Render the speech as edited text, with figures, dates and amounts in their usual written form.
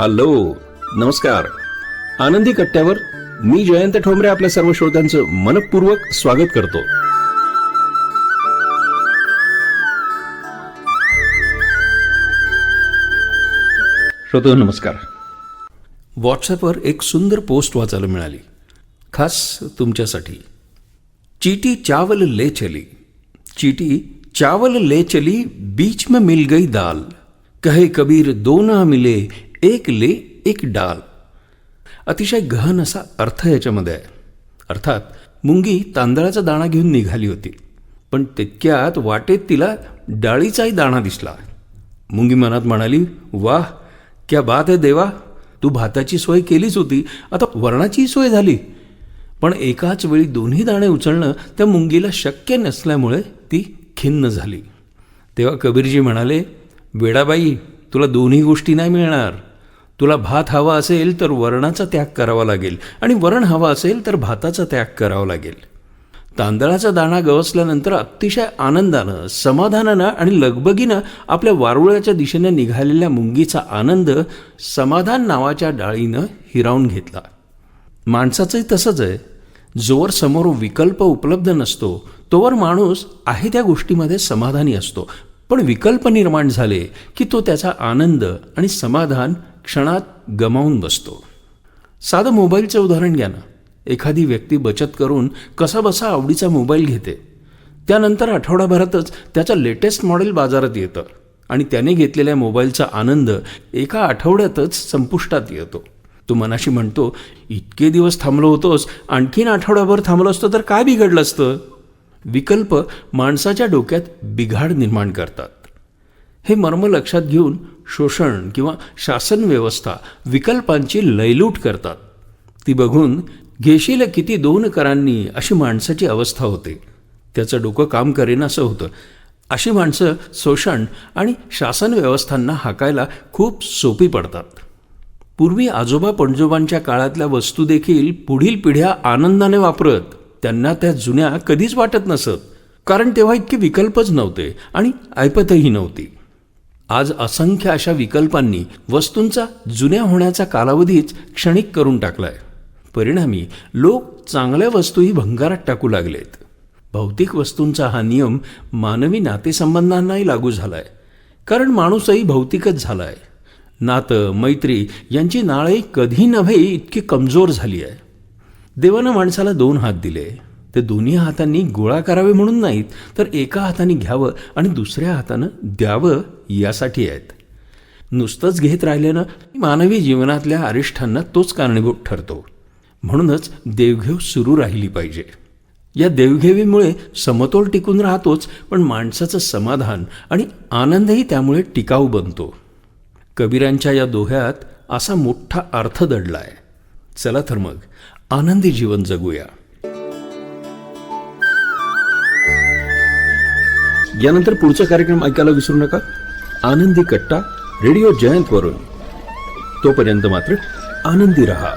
Hello, नमस्कार. आनंदी कट्ट्यावर मी जयंत ठोंबरे आपल्या सर्व श्रोत्यांचं मनपूर्वक स्वागत करतो. श्रोतो नमस्कार. व्हॉट्सॲपवर एक सुंदर पोस्ट वाचायला मिळाली, खास तुमच्यासाठी. चीटी चावल ले चली, चीटी चावल ले चली, बीच में मिल गई दाल, कहे कबीर दो ना मिले, एक ले एक डाल. अतिशय गहन असा अर्थ याच्यामध्ये आहे. अर्थात मुंगी तांदळाचा दाणा घेऊन निघाली होती, पण तितक्यात वाटेत तिला डाळीचाही दाणा दिसला. मुंगी मनात म्हणाली, वाह क्या बात आहे देवा, तू भाताची सोय केलीच होती, आता वरणाचीही सोय झाली. पण एकाच वेळी दोन्ही दाणे उचलणं त्या मुंगीला शक्य नसल्यामुळे ती खिन्न झाली. तेव्हा कबीरजी म्हणाले, वेडाबाई, तुला दोन्ही गोष्टी नाही मिळणार. तुला भात हवा असेल तर वरणाचा त्याग करावा लागेल, आणि वरण हवा असेल तर भाताचा त्याग करावा लागेल. तांदळाचा दाणा गवसल्यानंतर अतिशय आनंदानं, समाधानानं आणि लगबगीनं आपल्या वारुळाच्या दिशेने निघालेल्या मुंगीचा आनंद समाधान नावाच्या डाळीनं हिरावून घेतला. माणसाचंही तसंच आहे. जोवर समोर विकल्प उपलब्ध नसतो तोवर माणूस आहे त्या गोष्टीमध्ये समाधानी असतो. पण विकल्प निर्माण झाले की तो त्याचा आनंद आणि समाधान क्षणात गमावून बसतो. साधं मोबाईलचं उदाहरण घ्या ना. एखादी व्यक्ती बचत करून कसाबसा आवडीचा मोबाईल घेते. त्यानंतर आठवडाभरातच त्याचं लेटेस्ट मॉडेल बाजारात येतं आणि त्याने घेतलेल्या मोबाईलचा आनंद एका आठवड्यातच संपुष्टात येतो. तो मनाशी म्हणतो, इतके दिवस थांबलो होतोस, आणखीन आठवडाभर थांबलो असतो तर काय बिघडलं असतं. विकल्प माणसाच्या डोक्यात बिघाड निर्माण करतात. हे मर्म लक्षात घेऊन शोषण किंवा शासन व्यवस्था विकल्पांची लयलूट करतात. ती बघून घेशील किती 2 करांनी अशी माणसाची अवस्था होते. त्याचं डोकं काम करेन असं होतं. अशी माणसं शोषण आणि शासन व्यवस्थांना हाकायला खूप सोपी पडतात. पूर्वी आजोबा पणजोबांच्या काळातल्या वस्तू देखील पुढील पिढ्या आनंदाने वापरत. त्यांना त्या जुन्या कधीच वाटत नसत, कारण तेव्हा इतके विकल्पच नव्हते आणि ऐपतही नव्हती. आज असंख्य अशा विकल्पांनी वस्तूंचा जुन्या होण्याचा कालावधीच क्षणिक करून टाकलाय. परिणामी लोक चांगल्या वस्तूही भंगारात टाकू लागलेत. भौतिक वस्तूंचा हा नियम मानवी नातेसंबंधांनाही लागू झालाय, कारण माणूसही भौतिकच झालाय. नातं मैत्री यांची नाळे कधी नव्हे इतकी कमजोर झाली आहे. देवानं माणसाला 2 हात दिले. ते दोन्ही हातांनी गोळा करावे म्हणून नाहीत, तर एका हाताने घ्यावं आणि दुसऱ्या हातानं द्यावं यासाठी आहेत. नुसतंच घेत राहिल्यानं मानवी जीवनातल्या अरिष्टांना तोच कारणीभूत ठरतो. म्हणूनच देवघेव सुरू राहिली पाहिजे. या देवघेवीमुळे समतोल टिकून राहतोच, पण माणसाचं समाधान आणि आनंदही त्यामुळे टिकाऊ बनतो. कबीरांच्या या दोह्यात असा मोठा अर्थ दडलाय. चला तर मग आनंदी जीवन जगूया. यानंतर पुढचा कार्यक्रम ऐकायला विसरू नका. आनंदी कट्टा रेडिओ जयंत वरून. तोपर्यंत मात्र आनंदी रहा.